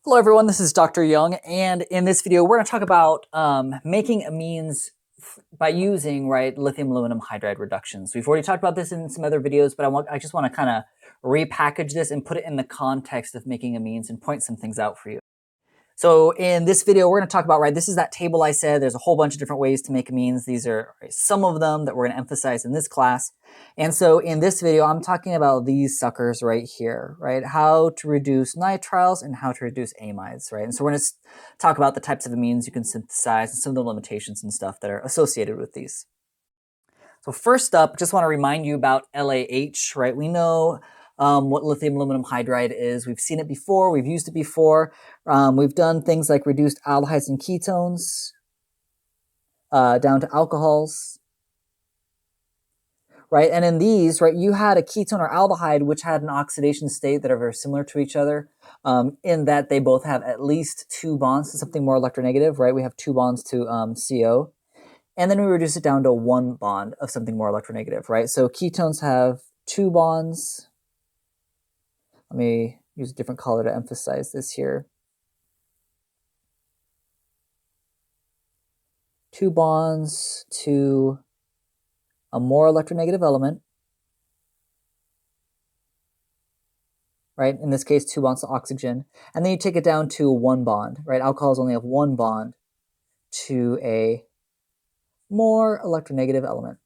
Hello everyone, this is Dr. Young, and in this video we're going to talk about making amines by using lithium aluminum hydride reductions. We've already talked about this in some other videos, but I just want to kind of repackage this and put it in the context of making amines and point some things out for you. So in this video, we're going to talk about, this is that table I said. There's a whole bunch of different ways to make amines. These are some of them that we're going to emphasize in this class. And so in this video, I'm talking about these suckers right here, how to reduce nitriles and how to reduce amides, And so we're going to talk about the types of amines you can synthesize and some of the limitations and stuff that are associated with these. So first up, just want to remind you about LAH, We know what lithium aluminum hydride is. We've seen it before. We've used it before. We've done things like reduced aldehydes and ketones down to alcohols. And in these, you had a ketone or aldehyde which had an oxidation state that are very similar to each other in that they both have at least 2 bonds to something more electronegative, We have 2 bonds to CO. And then we reduce it down to 1 bond of something more electronegative, So ketones have 2 bonds. Let me use a different color to emphasize this here. 2 bonds to a more electronegative element, In this case, 2 bonds to oxygen. And then you take it down to 1 bond, Alcohols only have 1 bond to a more electronegative element.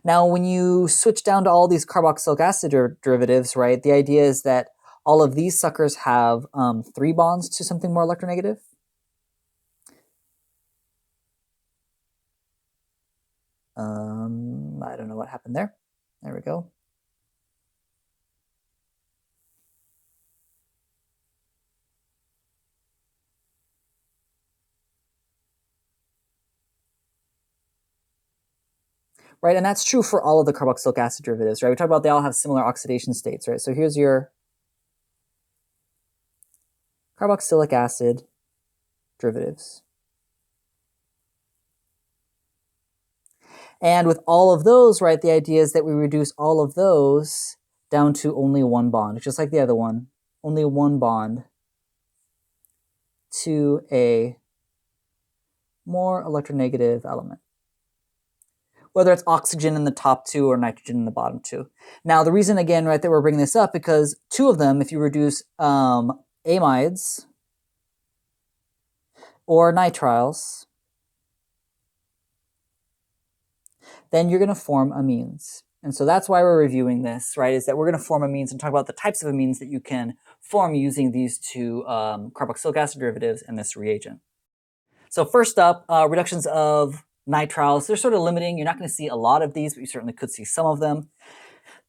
Now, when you switch down to all these carboxylic acid derivatives, the idea is that all of these suckers have 3 bonds to something more electronegative. I don't know what happened there. There we go. And that's true for all of the carboxylic acid derivatives, We talked about they all have similar oxidation states, So here's your carboxylic acid derivatives. And with all of those, the idea is that we reduce all of those down to only 1 bond, just like the other one, only 1 bond to a more electronegative element, whether it's oxygen in the top 2 or nitrogen in the bottom 2. Now, the reason, again, that we're bringing this up, because 2 of them, if you reduce amides or nitriles, then you're going to form amines. And so that's why we're reviewing this, is that we're going to form amines and talk about the types of amines that you can form using these 2 carboxylic acid derivatives and this reagent. So first up, reductions of nitriles. They're sort of limiting. You're not going to see a lot of these, but you certainly could see some of them.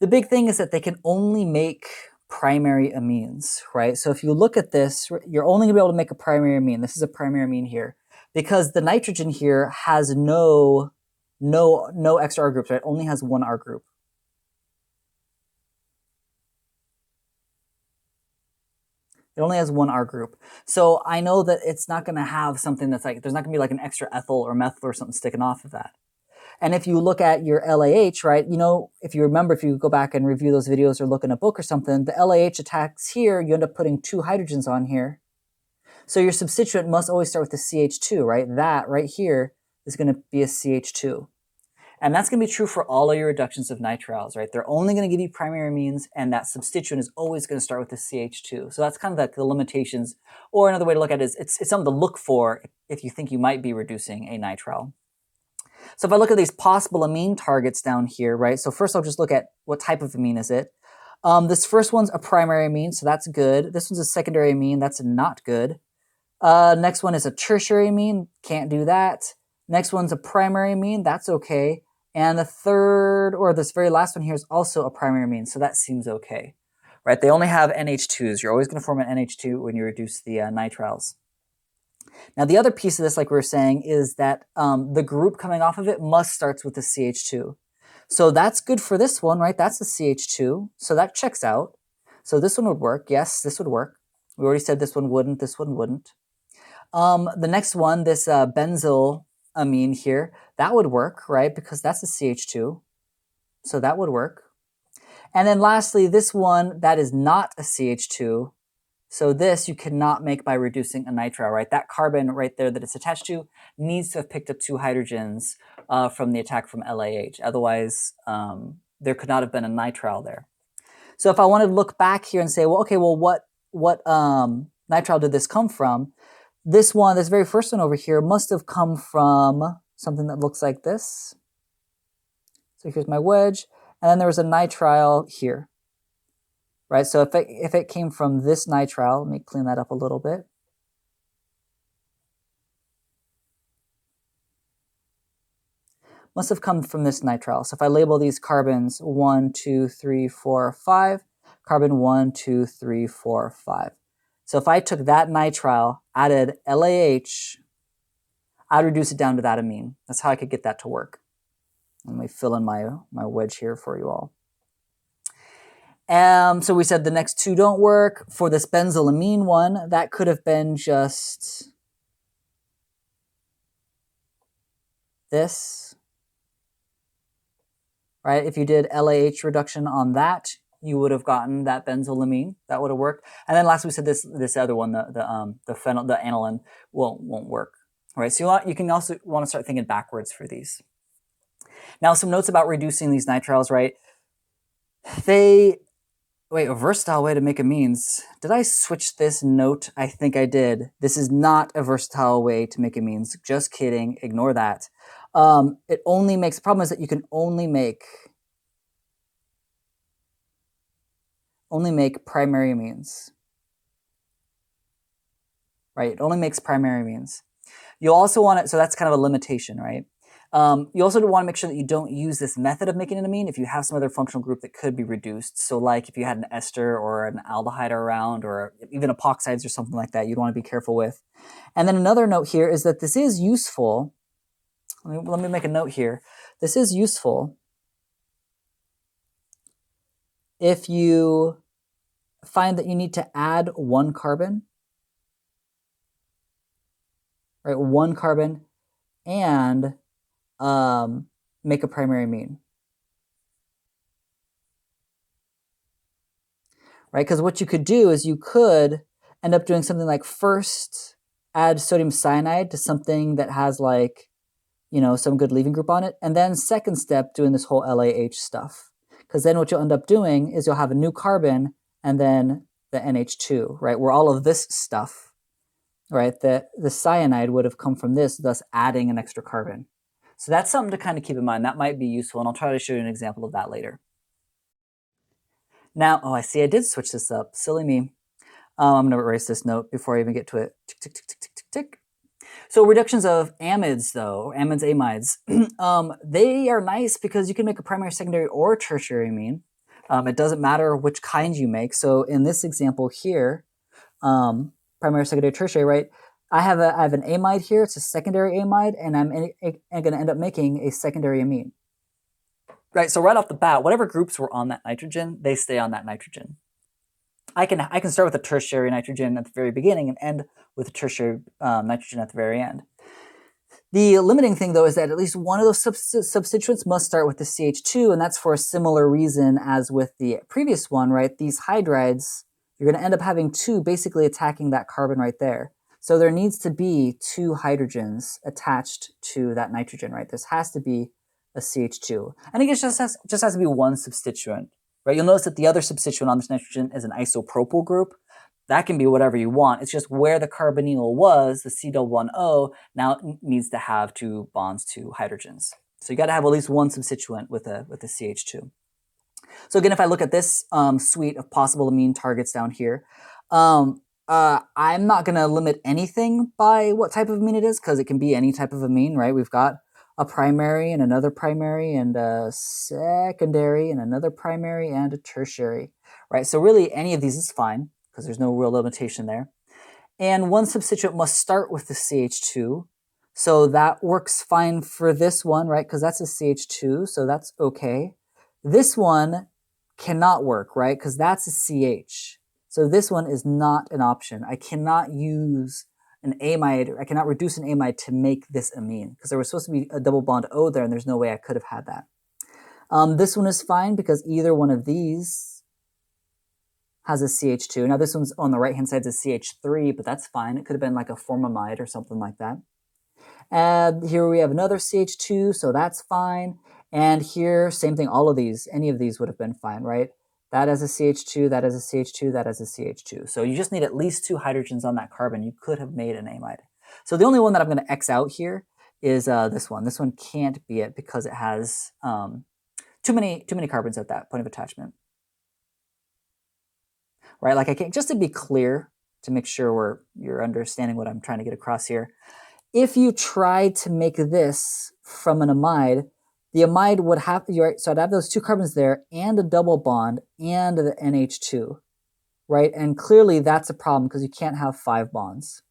The big thing is that they can only make primary amines, So if you look at this, you're only going to be able to make a primary amine. This is a primary amine here because the nitrogen here has no extra R groups, It only has 1 R group. It only has 1 R group. So I know that it's not going to have something that's there's not going to be an extra ethyl or methyl or something sticking off of that. And if you look at your LAH, if you remember, if you go back and review those videos or look in a book or something, the LAH attacks here, you end up putting 2 hydrogens on here. So your substituent must always start with the CH2, That right here is going to be a CH2. And that's going to be true for all of your reductions of nitriles, They're only going to give you primary amines, and that substituent is always going to start with the CH2. So that's kind of the limitations. Or another way to look at it is it's something to look for if you think you might be reducing a nitrile. So if I look at these possible amine targets down here, So first I'll just look at what type of amine is it. This first one's a primary amine, so that's good. This one's a secondary amine, that's not good. Next one is a tertiary amine, can't do that. Next one's a primary amine, that's okay. And the third, or this very last one here, is also a primary amine, so that seems okay. They only have NH2s. You're always going to form an NH2 when you reduce the nitriles. Now, the other piece of this, like we were saying, is that the group coming off of it must start with the CH2. So that's good for this one, That's the CH2, so that checks out. So this one would work. Yes, this would work. We already said this one wouldn't, this one wouldn't. The next one, this benzyl amine here, that would work, Because that's a CH2. So that would work. And then lastly, this one, that is not a CH2. So this you cannot make by reducing a nitrile, right? That carbon right there that it's attached to needs to have picked up 2 hydrogens from the attack from LAH. Otherwise, there could not have been a nitrile there. So if I wanted to look back here and say, well, okay, well, what nitrile did this come from? This one, this very first one over here, must have come from something that looks like this. So here's my wedge, and then there was a nitrile here, right? So if it came from this nitrile, let me clean that up a little bit. Must have come from this nitrile. So if I label these carbons 1, 2, 3, 4, 5, carbon 1, 2, 3, 4, 5. So if I took that nitrile, added LAH, I'd reduce it down to that amine. That's how I could get that to work. Let me fill in my wedge here for you all. So we said the next 2 don't work. For this benzylamine one, that could have been just this, right? If you did LAH reduction on that, you would have gotten that benzylamine. That would have worked. And then last we said this other one, the aniline won't work. All right, so you can also want to start thinking backwards for these. Now, some notes about reducing these nitriles, right? A versatile way to make amines. Did I switch this note? I think I did. This is not a versatile way to make amines. Just kidding. Ignore that. It only makes, the problem is that you can only make primary amines. Right? It only makes primary amines. You also want it, so that's kind of a limitation, right? You also want to make sure that you don't use this method of making an amine if you have some other functional group that could be reduced. So like if you had an ester or an aldehyde around, or even epoxides or something like that, you'd want to be careful with. And then another note here is that this is useful. Let me make a note here. This is useful if you find that you need to add 1 carbon, right? 1 carbon and make a primary amine, right? Because what you could do is you could end up doing something like first add sodium cyanide to something that has like, some good leaving group on it, and then second step doing this whole LAH stuff. Because then what you'll end up doing is you'll have a new carbon and then the NH2, right? Where all of this stuff, right, the cyanide would have come from this, thus adding an extra carbon. So that's something to kind of keep in mind. That might be useful, and I'll try to show you an example of that later. Now, I see I did switch this up. Silly me. I'm going to erase this note before I even get to it. Tick, tick, tick, tick, tick, tick, tick. So reductions of amides, though, amides, they are nice because you can make a primary, secondary, or tertiary amine. It doesn't matter which kind you make. So in this example here, primary, secondary, tertiary, right? I have an amide here. It's a secondary amide, and I'm going to end up making a secondary amine. Right. So right off the bat, whatever groups were on that nitrogen, they stay on that nitrogen. I can start with a tertiary nitrogen at the very beginning and end with a tertiary nitrogen at the very end. The limiting thing, though, is that at least one of those substituents must start with the CH2, and that's for a similar reason as with the previous one, right? These hydrides, you're going to end up having 2 basically attacking that carbon right there. So there needs to be 2 hydrogens attached to that nitrogen, right? This has to be a CH2. And it just has to be 1 substituent, right? You'll notice that the other substituent on this nitrogen is an isopropyl group. That can be whatever you want. It's just where the carbonyl was, the C-double-bond-O, now it needs to have 2 bonds, 2 hydrogens. So you got to have at least 1 substituent with a CH2. So again, if I look at this suite of possible amine targets down here, I'm not going to limit anything by what type of amine it is, because it can be any type of amine, right? We've got a primary and another primary and a secondary and another primary and a tertiary, right? So really any of these is fine because there's no real limitation there. And 1 substituent must start with the CH2. So that works fine for this one, right? Because that's a CH2, so that's okay. This one cannot work, right? Because that's a CH. So this one is not an option. I cannot use an amide, I cannot reduce an amide to make this amine because there was supposed to be a double bond O there and there's no way I could have had that. This one is fine because either one of these has a CH2. Now this one's on the right-hand side is a CH3, but that's fine. It could have been like a formamide or something like that. And here we have another CH2, so that's fine. And here, same thing, all of these, any of these would have been fine, right? That has a CH2, that has a CH2, that has a CH2. So you just need at least 2 hydrogens on that carbon. You could have made an amide. So the only one that I'm going to X out here is this one. This one can't be it because it has too many carbons at that point of attachment. Right, like I can't, just to be clear, to make sure you're understanding what I'm trying to get across here. If you try to make this from an amide, the amide would have, so I'd have those 2 carbons there and a double bond and the NH2, right? And clearly that's a problem because you can't have 5 bonds,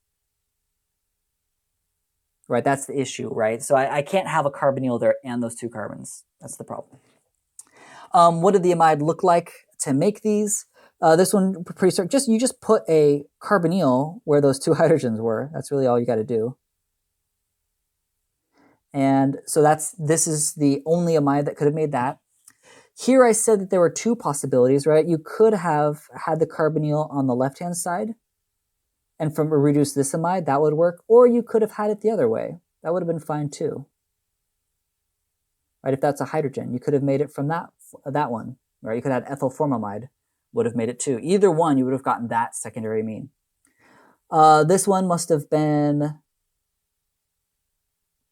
right? That's the issue, right? So I can't have a carbonyl there and those 2 carbons. That's the problem. What did the amide look like to make these? This one, pretty certain, you just put a carbonyl where those 2 hydrogens were. That's really all you got to do. And so this is the only amide that could have made that. Here I said that there were 2 possibilities, right? You could have had the carbonyl on the left-hand side and from reduce this amide, that would work. Or you could have had it the other way. That would have been fine too. Right? If that's a hydrogen, you could have made it from that one, right? You could have had ethyl formamide, would have made it too. Either one, you would have gotten that secondary amine. This one must have been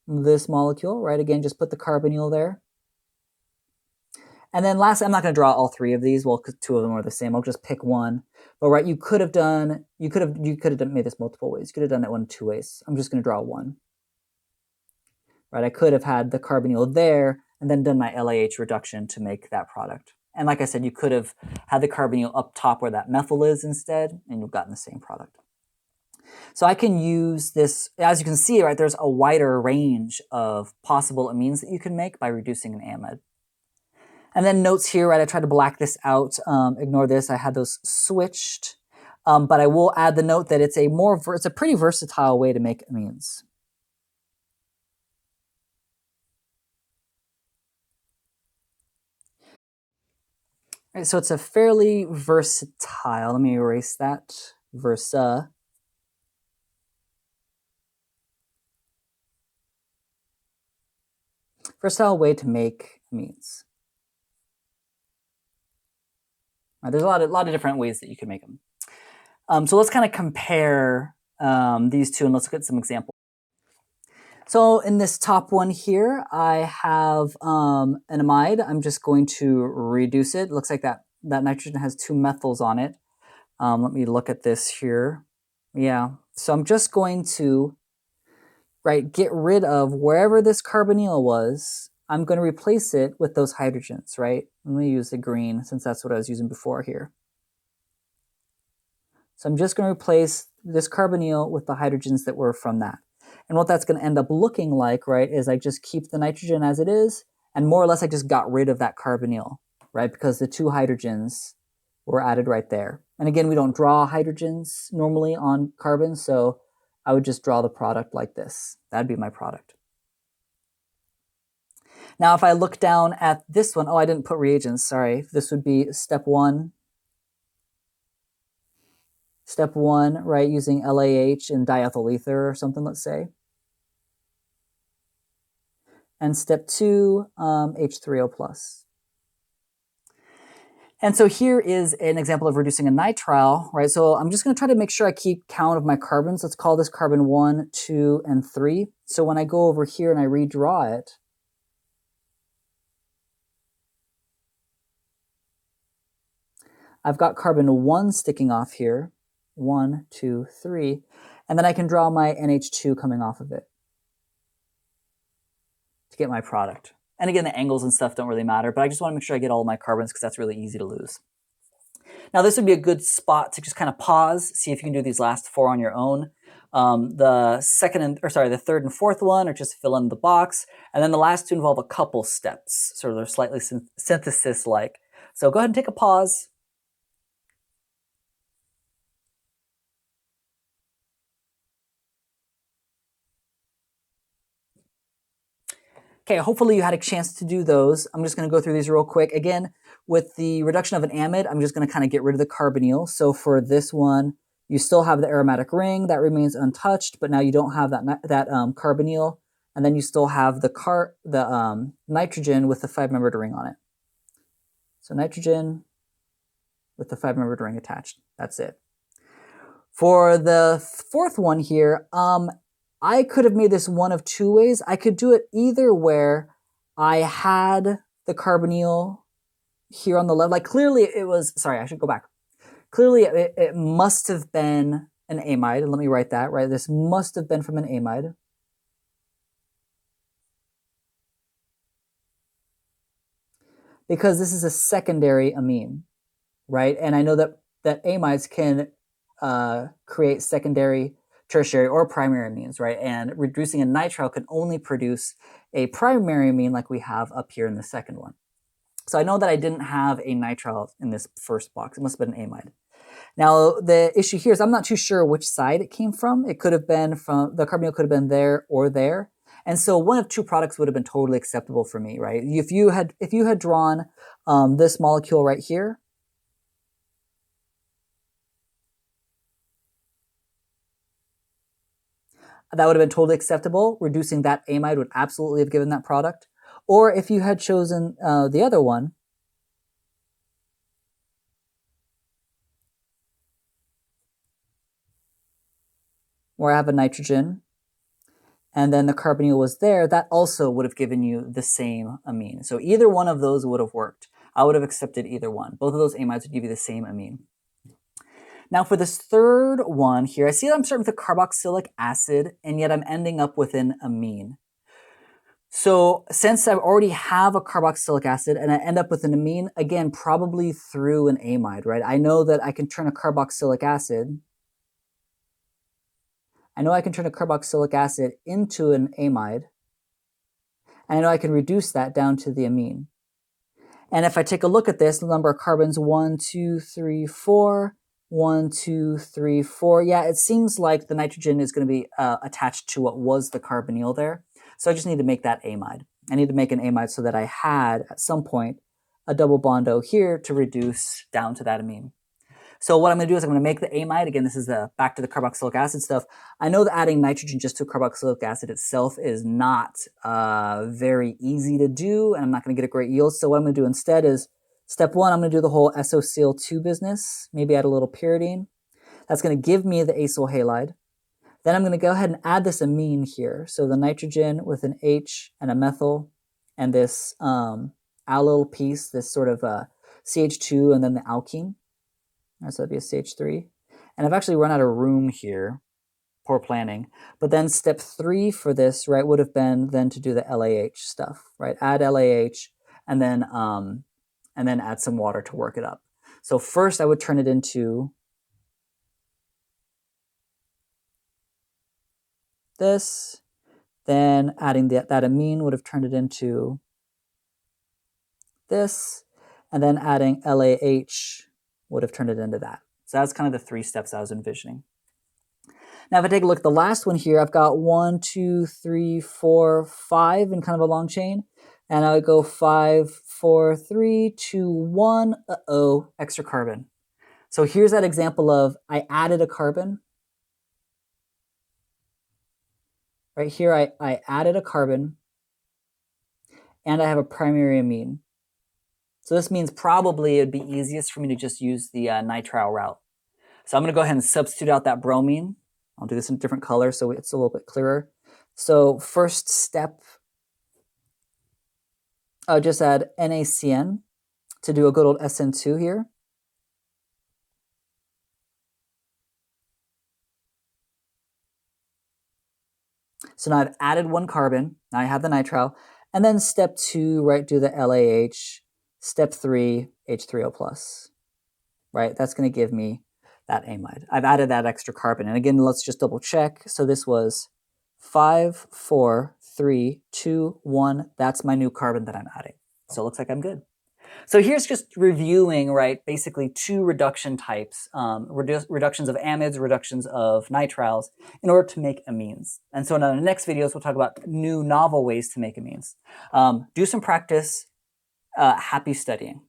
this molecule, right? Again, just put the carbonyl there. And then lastly, I'm not going to draw all 3 of these. Well, because 2 of them are the same. I'll just pick one. But right, you could have made this multiple ways. You could have done that one 2 ways. I'm just going to draw one. Right, I could have had the carbonyl there and then done my LAH reduction to make that product. And like I said, you could have had the carbonyl up top where that methyl is instead, and you've gotten the same product. So I can use this, as you can see, right, there's a wider range of possible amines that you can make by reducing an amide. And then notes here, right, I tried to black this out. Ignore this, I had those switched. But I will add the note that it's a pretty versatile way to make amines. All right, so it's a fairly versatile, let me erase that, versatile way to make amines. Right, there's a lot of different ways that you can make them. So let's kind of compare these two and let's look at some examples. So in this top one here, I have an amide. I'm just going to reduce it. It looks like that nitrogen has 2 methyls on it. Let me look at this here. Yeah, so I'm just going to get rid of wherever this carbonyl was. I'm going to replace it with those hydrogens, right? Let me use the green since that's what I was using before here. So I'm just going to replace this carbonyl with the hydrogens that were from that. And what that's going to end up looking like, right, is I just keep the nitrogen as it is, and more or less I just got rid of that carbonyl, right, because the 2 hydrogens were added right there. And again, we don't draw hydrogens normally on carbon, so I would just draw the product like this. That'd be my product. Now, if I look down at this one, I didn't put reagents, sorry. This would be step 1. Step 1, right, using LAH and diethyl ether or something, let's say. And step 2, H3O+. And so here is an example of reducing a nitrile, right? So I'm just going to try to make sure I keep count of my carbons. Let's call this carbon 1, 2, and 3. So when I go over here and I redraw it, I've got carbon 1 sticking off here. 1, 2, 3. And then I can draw my NH2 coming off of it to get my product. And again, the angles and stuff don't really matter, but I just want to make sure I get all of my carbons because that's really easy to lose. Now this would be a good spot to just kind of pause, see if you can do these last 4 on your own. The third and fourth one are just fill in the box, and then the last 2 involve a couple steps, so they're slightly synthesis-like. So go ahead and take a pause. Okay, hopefully you had a chance to do those. I'm just going to go through these real quick. Again, with the reduction of an amide, I'm just going to kind of get rid of the carbonyl. So for this one, you still have the aromatic ring that remains untouched, but now you don't have that carbonyl, and then you still have the nitrogen with the 5-membered ring on it. So nitrogen with the 5-membered ring attached. That's it. For the fourth one here, I could have made this one of two ways. I could do it either where I had the carbonyl here on the left. Like clearly it was, sorry, I should go back. Clearly it must have been an amide. Let me write that, right? This must have been from an amide. Because this is a secondary amine, right? And I know that amides can create secondary, tertiary, or primary amines, right? And reducing a nitrile can only produce a primary amine like we have up here in the second one. So I know that I didn't have a nitrile in this first box. It must have been an amide. Now, the issue here is I'm not too sure which side it came from. It could have been from, the carbonyl could have been there or there. And so one of two products would have been totally acceptable for me, right? If you had drawn this molecule right here, that would have been totally acceptable. Reducing that amide would absolutely have given that product. Or if you had chosen the other one, where I have a nitrogen, and then the carbonyl was there, that also would have given you the same amine. So either one of those would have worked. I would have accepted either one. Both of those amides would give you the same amine. Now for this third one here, I see that I'm starting with a carboxylic acid, and yet I'm ending up with an amine. So since I already have a carboxylic acid and I end up with an amine, again, probably through an amide, right? I know that I can turn a carboxylic acid into an amide, and I know I can reduce that down to the amine. And if I take a look at this, the number of carbons, 1, 2, 3, 4, 1, 2, 3, 4. Yeah, it seems like the nitrogen is going to be attached to what was the carbonyl there. So I just need to make that amide. I need to make an amide so that I had, at some point, a double bond O here to reduce down to that amine. So what I'm going to do is I'm going to make the amide. Again, this is back to the carboxylic acid stuff. I know that adding nitrogen just to carboxylic acid itself is not very easy to do, and I'm not going to get a great yield. So what I'm going to do instead is, step one, I'm going to do the whole SOCl2 business, maybe add a little pyridine. That's going to give me the acyl halide. Then I'm going to go ahead and add this amine here. So the nitrogen with an H and a methyl, and this allyl piece, this sort of CH2, and then the alkene. So that'd be a CH3. And I've actually run out of room here. Poor planning. But then step 3 for this, right, would have been then to do the LAH stuff, right? Add LAH and then add some water to work it up. So first I would turn it into this. Then adding that amine would have turned it into this. And then adding LAH would have turned it into that. So that's kind of the 3 steps I was envisioning. Now, if I take a look at the last one here, I've got 1, 2, 3, 4, 5 in kind of a long chain. And I would go 5, 4, 3, 2, 1. Uh-oh, extra carbon. So here's that example of I added a carbon. Right here, I added a carbon. And I have a primary amine. So this means probably it'd be easiest for me to just use the nitrile route. So I'm going to go ahead and substitute out that bromine. I'll do this in a different color so it's a little bit clearer. So first step, I'll just add NaCN to do a good old SN2 here. So now I've added 1 carbon. Now I have the nitrile. And then step 2, right, do the LAH. Step 3, H3O+. Right, that's going to give me that amide. I've added that extra carbon. And again, let's just double check. So this was 5, 4, 3, 2, 1. That's my new carbon that I'm adding. So it looks like I'm good. So here's just reviewing, right, basically two reduction types, reductions of amides, reductions of nitriles in order to make amines. And so in the next videos, we'll talk about new novel ways to make amines. Do some practice. Happy studying.